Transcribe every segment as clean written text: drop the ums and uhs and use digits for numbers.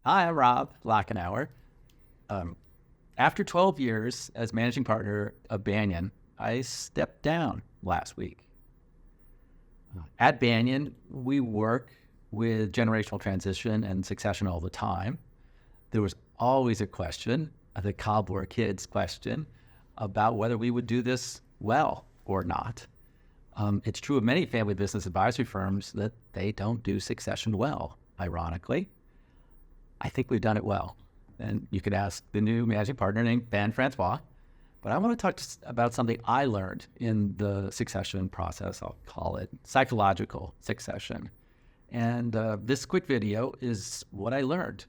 Hi, I'm Rob Lachenauer. Um, After 12 years as managing partner of Banyan, I stepped down last week. At Banyan, we work with generational transition and succession all the time. There was always a question, the cobbler kids question, about whether we would do this well or not. It's true of many family business advisory firms that they don't do succession well, ironically. I think we've done it well. And you could ask the new managing partner named Ben Francois. But I want to talk about something I learned in the succession process. I'll call it psychological succession. And this quick video is what I learned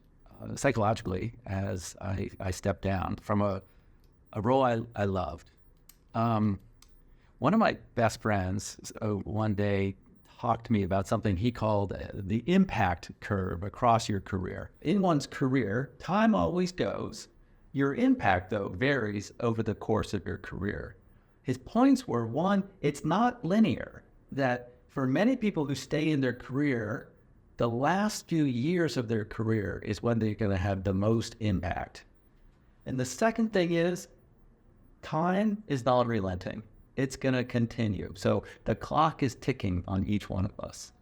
psychologically as I stepped down from a role I loved. One of my best friends one day talked to me about something he called the impact curve across your career. In one's career, time always goes. Your impact, though, varies over the course of your career. His points were, one, it's not linear, that for many people who stay in their career, the last few years of their career is when they're going to have the most impact. And the second thing is, time is not relenting. It's going to continue. So the clock is ticking on each one of us.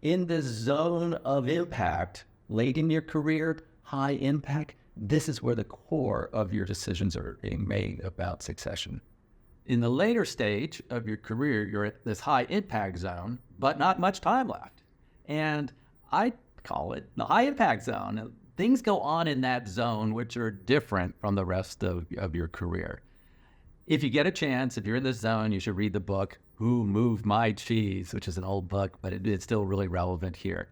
In this zone of impact, late in your career, high impact, this is where the core of your decisions are being made about succession. In the later stage of your career, you're at this high impact zone, but not much time left. And I call it the high impact zone. Things go on in that zone which are different from the rest of your career. If you get a chance, if you're in this zone, you should read the book, Who Moved My Cheese, which is an old book, but it's still really relevant here.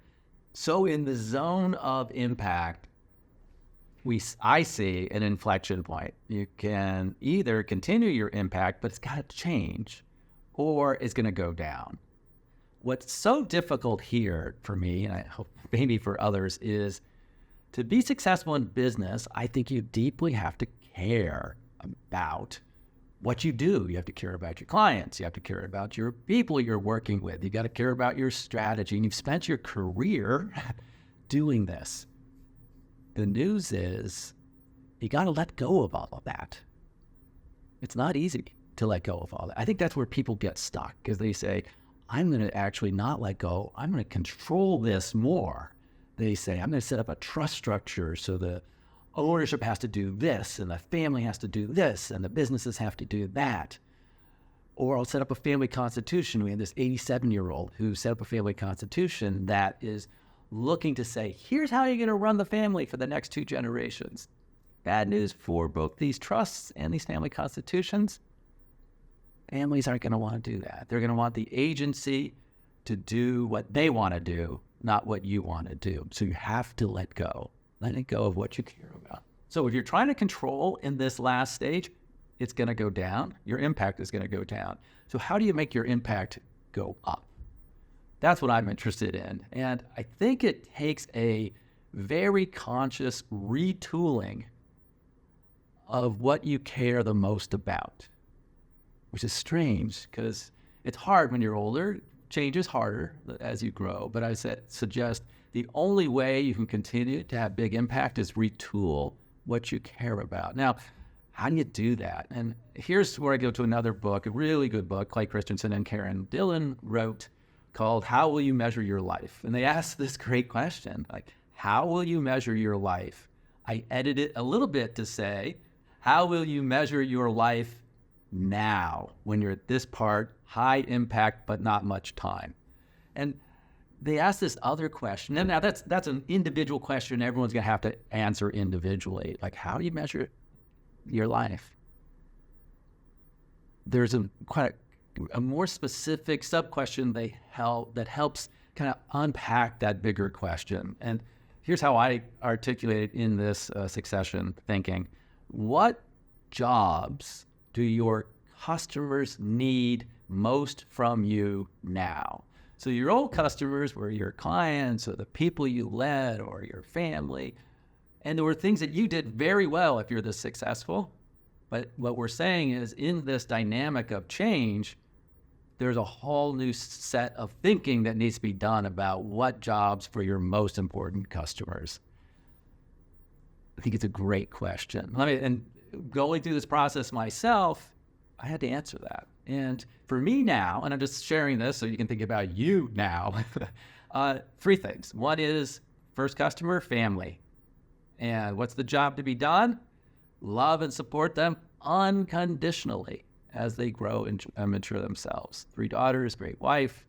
So in the zone of impact, I see an inflection point. You can either continue your impact, but it's got to change, or it's going to go down. What's so difficult here for me, and I hope maybe for others, is to be successful in business, I think you deeply have to care about what you do. You have to care about your clients. You have to care about your people you're working with. You got to care about your strategy. And you've spent your career doing this. The news is you got to let go of all of that. It's not easy to let go of all that. I think that's where people get stuck because they say, I'm going to actually not let go. I'm going to control this more. They say, I'm going to set up a trust structure so the ownership has to do this, and the family has to do this, and the businesses have to do that. Or I'll set up a family constitution. We have this 87-year-old who set up a family constitution that is looking to say, here's how you're going to run the family for the next 2 generations. Bad news for both these trusts and these family constitutions. Families aren't going to want to do that. They're going to want the agency to do what they want to do, not what you want to do. So you have to let go. Letting go of what you care about. So if you're trying to control in this last stage, it's going to go down. Your impact is going to go down. So how do you make your impact go up? That's what I'm interested in. And I think it takes a very conscious retooling of what you care the most about, which is strange because it's hard when you're older. Change is harder as you grow. But I suggest the only way you can continue to have big impact is retool what you care about. Now, how do you do that? And here's where I go to another book, a really good book, Clay Christensen and Karen Dillon wrote, called How Will You Measure Your Life? And they asked this great question, like, how will you measure your life? I edited it a little bit to say, how will you measure your life now when you're at this part, high impact, but not much time? And they asked this other question, and now that's an individual question everyone's going to have to answer individually. Like, how do you measure your life? There's quite a more specific sub-question that helps kind of unpack that bigger question. And here's how I articulate it in this succession thinking. What jobs do your customers need most from you now? So your old customers were your clients or the people you led or your family. And there were things that you did very well if you're this successful. But what we're saying is in this dynamic of change, there's a whole new set of thinking that needs to be done about what jobs for your most important customers. think it's a great question. And going through this process myself, I had to answer that. And for me now, and I'm just sharing this so you can think about you now, 3 things. One is first customer, family. And what's the job to be done? Love and support them unconditionally as they grow and mature themselves. 3 daughters, great wife.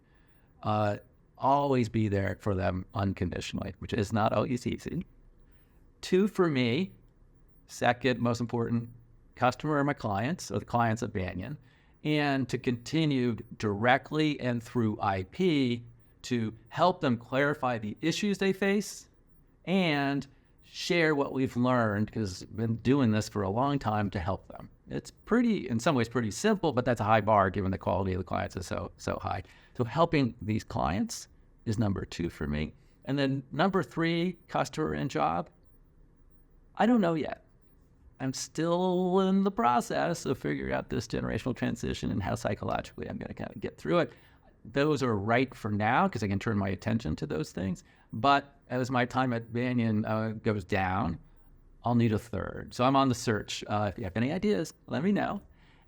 Always be there for them unconditionally, which is not always easy. 2 for me, second most important, customer are my clients, or the clients of Banyan, and to continue directly and through IP to help them clarify the issues they face and share what we've learned, because we've been doing this for a long time, to help them. It's pretty, in some ways, pretty simple, but that's a high bar given the quality of the clients is so high. So helping these clients is number 2 for me. And then number 3, customer and job. I don't know yet. I'm still in the process of figuring out this generational transition and how psychologically I'm going to kind of get through it. Those are right for now because I can turn my attention to those things. But as my time at Banyan goes down, I'll need a third. So I'm on the search. If you have any ideas, let me know.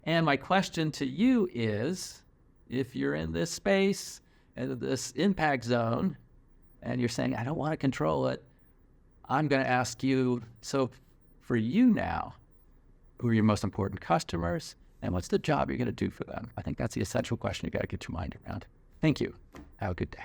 And my question to you is, if you're in this space, and this impact zone, and you're saying, I don't want to control it, I'm going to ask you, so for you now, who are your most important customers, and what's the job you're going to do for them? I think that's the essential question you got to get your mind around. Thank you. Have a good day.